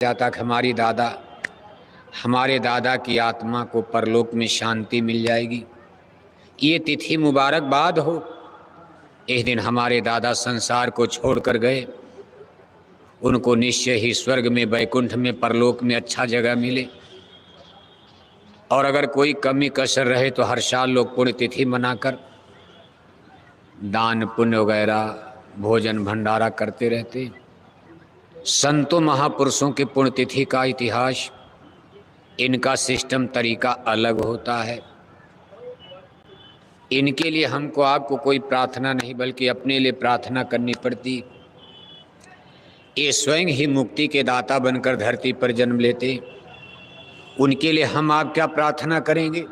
जाता कि हमारे दादा की आत्मा को परलोक में शांति मिल जाएगी। ये तिथि मुबारकबाद हो। इस दिन हमारे दादा संसार को छोड़कर गए, उनको निश्चय ही स्वर्ग में, वैकुंठ में, परलोक में अच्छा जगह मिले। और अगर कोई कमी कसर रहे तो हर साल लोग पुण्यतिथि मनाकर दान पुण्य वगैरह भोजन भंडारा करते रहते। संतों महापुरुषों के पुण्यतिथि का इतिहास, इनका सिस्टम तरीका अलग होता है। इनके लिए हमको आपको कोई प्रार्थना नहीं बल्कि अपने लिए प्रार्थना करनी पड़ती। ये स्वयं ही मुक्ति के दाता बनकर धरती पर जन्म लेते, उनके लिए हम आप क्या प्रार्थना करेंगे।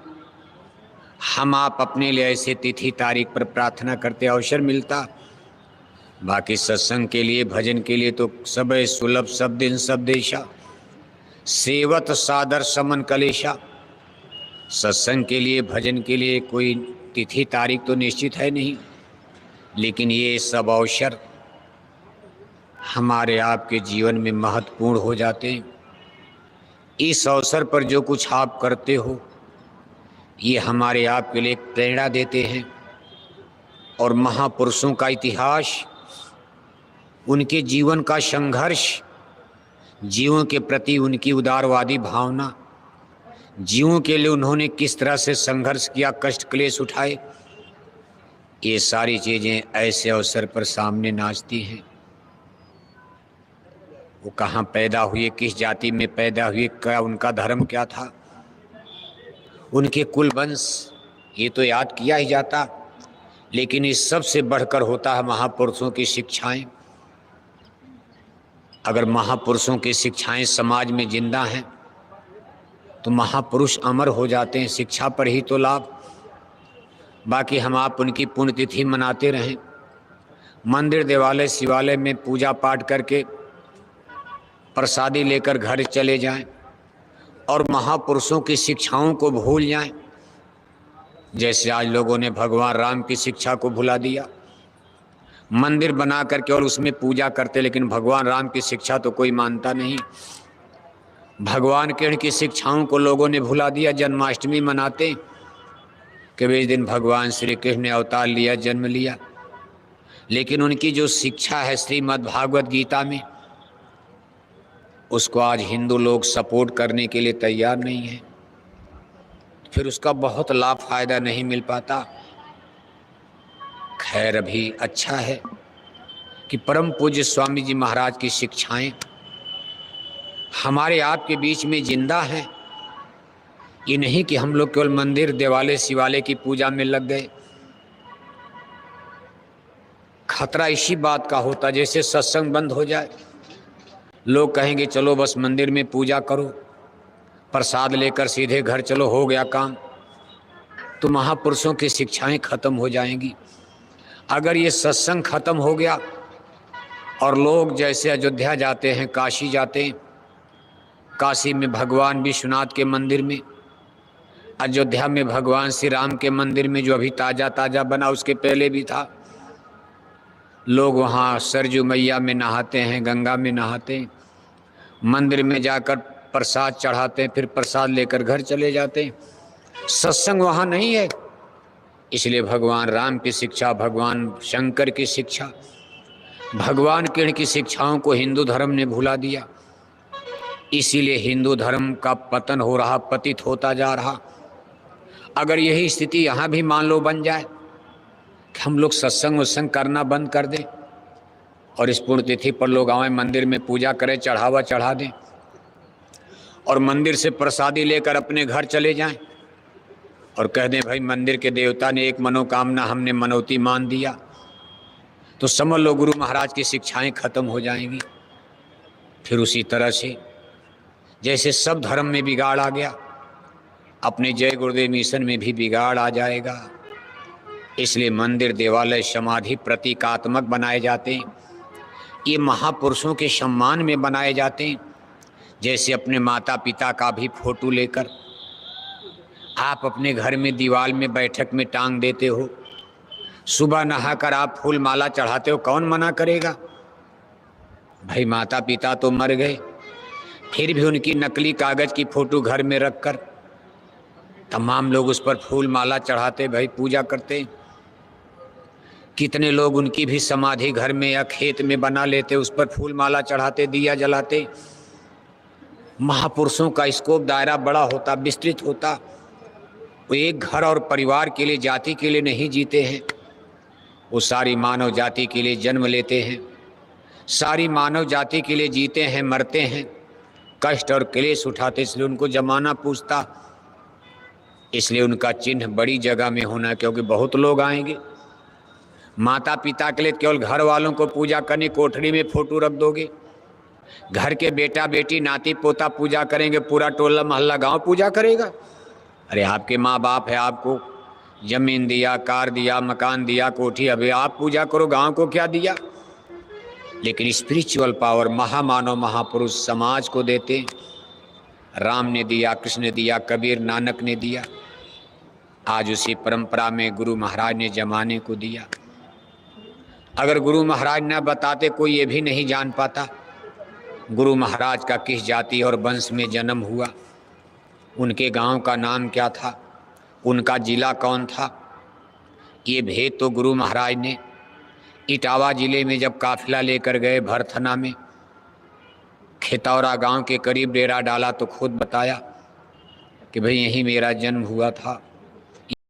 हम आप अपने लिए ऐसे तिथि तारीख पर प्रार्थना करते, अवसर मिलता। बाकी सत्संग के लिए, भजन के लिए तो सब सुलभ सब दिन सब देशा, सेवत सादर समन कलेशा। सत्संग के लिए, भजन के लिए कोई तिथि तारीख तो निश्चित है नहीं, लेकिन ये सब अवसर हमारे आपके जीवन में महत्वपूर्ण हो जाते हैं। इस अवसर पर जो कुछ आप करते हो, ये हमारे आपके लिए एक प्रेरणा देते हैं। और महापुरुषों का इतिहास, उनके जीवन का संघर्ष, जीवों के प्रति उनकी उदारवादी भावना, जीवों के लिए उन्होंने किस तरह से संघर्ष किया, कष्ट क्लेश उठाए, ये सारी चीज़ें ऐसे अवसर पर सामने नाचती हैं। वो कहाँ पैदा हुए, किस जाति में पैदा हुए, क्या उनका धर्म क्या था, उनके कुल वंश, ये तो याद किया ही जाता। लेकिन इस सब से बढ़कर होता है महापुरुषों की शिक्षाएं। अगर महापुरुषों की शिक्षाएं समाज में जिंदा हैं तो महापुरुष अमर हो जाते हैं, शिक्षा पर ही तो लाभ। बाकी हम आप उनकी पुण्यतिथि मनाते रहें, मंदिर देवालय शिवालय में पूजा पाठ करके प्रसादी लेकर घर चले जाएं और महापुरुषों की शिक्षाओं को भूल जाएं। जैसे आज लोगों ने भगवान राम की शिक्षा को भुला दिया, मंदिर बना करके और उसमें पूजा करते, लेकिन भगवान राम की शिक्षा तो कोई मानता नहीं। भगवान कृष्ण की शिक्षाओं को लोगों ने भुला दिया। जन्माष्टमी मनाते कि इस दिन भगवान श्री कृष्ण ने अवतार लिया, जन्म लिया, लेकिन उनकी जो शिक्षा है श्रीमद् भागवत गीता में, उसको आज हिंदू लोग सपोर्ट करने के लिए तैयार नहीं है। फिर उसका बहुत लाभ फायदा नहीं मिल पाता। खैर, अभी अच्छा है कि परम पूज्य स्वामी जी महाराज की शिक्षाएं हमारे आपके बीच में जिंदा हैं। ये नहीं कि हम लोग केवल मंदिर देवालय शिवालय की पूजा में लग गए। खतरा इसी बात का होता, जैसे सत्संग बंद हो जाए, लोग कहेंगे चलो बस मंदिर में पूजा करो, प्रसाद लेकर सीधे घर चलो, हो गया काम, तो महापुरुषों की शिक्षाएं खत्म हो जाएंगी। अगर ये सत्संग खत्म हो गया और लोग जैसे अयोध्या जाते हैं, काशी जाते हैं, काशी में भगवान विश्वनाथ के मंदिर में, अयोध्या में भगवान श्री राम के मंदिर में जो अभी ताज़ा ताज़ा बना, उसके पहले भी था, लोग वहाँ सरजू मैया में नहाते हैं, गंगा में नहाते हैं, मंदिर में जाकर प्रसाद चढ़ाते हैं, फिर प्रसाद लेकर घर चले जाते हैं। सत्संग वहाँ नहीं है। इसलिए भगवान राम की शिक्षा, भगवान शंकर की शिक्षा, भगवान कृष्ण की शिक्षाओं को हिंदू धर्म ने भुला दिया। इसीलिए हिंदू धर्म का पतन हो रहा, पतित होता जा रहा। अगर यही स्थिति यहाँ भी मान लो बन जाए कि हम लोग सत्संग वत्संग करना बंद कर दें और इस पुण्यतिथि पर लोग आएं, मंदिर में पूजा करें, चढ़ावा चढ़ा दें और मंदिर से प्रसादी लेकर अपने घर चले जाएं और कह दें भाई मंदिर के देवता ने एक मनोकामना हमने मनौती मान दिया, तो समझ लो गुरु महाराज की शिक्षाएं खत्म हो जाएंगी। फिर उसी तरह से जैसे सब धर्म में बिगाड़ आ गया, अपने जय गुरुदेव मिशन में भी बिगाड़ आ जाएगा। इसलिए मंदिर देवालय समाधि प्रतीकात्मक बनाए जाते हैं, ये महापुरुषों के सम्मान में बनाए जाते हैं। जैसे अपने माता पिता का भी फोटो लेकर आप अपने घर में दीवार में बैठक में टांग देते हो, सुबह नहाकर आप फूल माला चढ़ाते हो, कौन मना करेगा। भाई माता पिता तो मर गए, फिर भी उनकी नकली कागज की फोटो घर में रखकर तमाम लोग उस पर फूल माला चढ़ाते, भाई पूजा करते। कितने लोग उनकी भी समाधि घर में या खेत में बना लेते, उस पर फूल माला चढ़ाते, दिया जलाते। महापुरुषों का स्कोप दायरा बड़ा होता, विस्तृत होता। वो एक घर और परिवार के लिए, जाति के लिए नहीं जीते हैं, वो सारी मानव जाति के लिए जन्म लेते हैं, सारी मानव जाति के लिए जीते हैं, मरते हैं, कष्ट और क्लेश उठाते। इसलिए उनको जमाना पूछता, इसलिए उनका चिन्ह बड़ी जगह में होना, क्योंकि बहुत लोग आएंगे। माता पिता के लिए केवल घर वालों को पूजा करनी, कोठरी में फोटो रख दोगे, घर के बेटा बेटी नाती पोता पूजा करेंगे, पूरा टोला मोहल्ला गांव पूजा करेगा। अरे आपके माँ बाप है, आपको जमीन दिया, कार दिया, मकान दिया, कोठी, अभी आप पूजा करो, गांव को क्या दिया। लेकिन स्पिरिचुअल पावर महामानव महापुरुष समाज को देते। राम ने दिया, कृष्ण ने दिया, कबीर नानक ने दिया। आज उसी परंपरा में गुरु महाराज ने जमाने को दिया। अगर गुरु महाराज न बताते कोई ये भी नहीं जान पाता गुरु महाराज का किस जाति और वंश में जन्म हुआ, उनके गांव का नाम क्या था, उनका जिला कौन था। ये भेद तो गुरु महाराज ने इटावा जिले में जब काफिला लेकर गए भरथना में, खेतौरा गांव के करीब डेरा डाला तो खुद बताया कि भाई यहीं मेरा जन्म हुआ था।